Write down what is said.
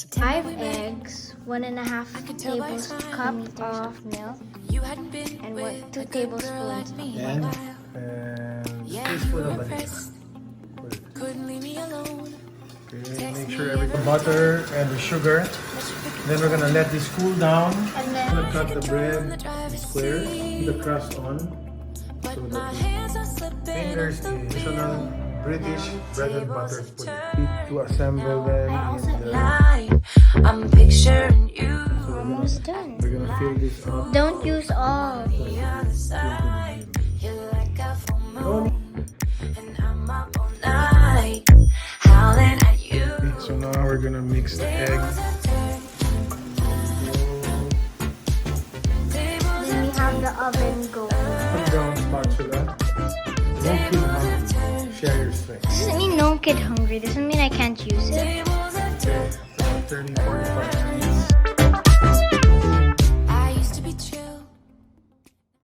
5 eggs, 1.5 tablespoons of milk, and 2 tablespoons of And teaspoon of vanilla. Okay, make sure everything butter and the sugar. Then we're gonna let this cool down. And I'm gonna then cut the bread in squares, put the crust on, so that the fingers is traditional British bread and butter pudding. To assemble them in the. I'm picturing you almost done. We're gonna fill this up. Don't use all. the other side. You're like a full moon, and I'm up all night, howling at you. So now we're gonna mix the egg. Then we have the oven go. Put down spatula. Don't feel hungry. Share your strength. This doesn't mean no kid hungry. Doesn't mean I can't use it. Okay, 30, 45 minutes.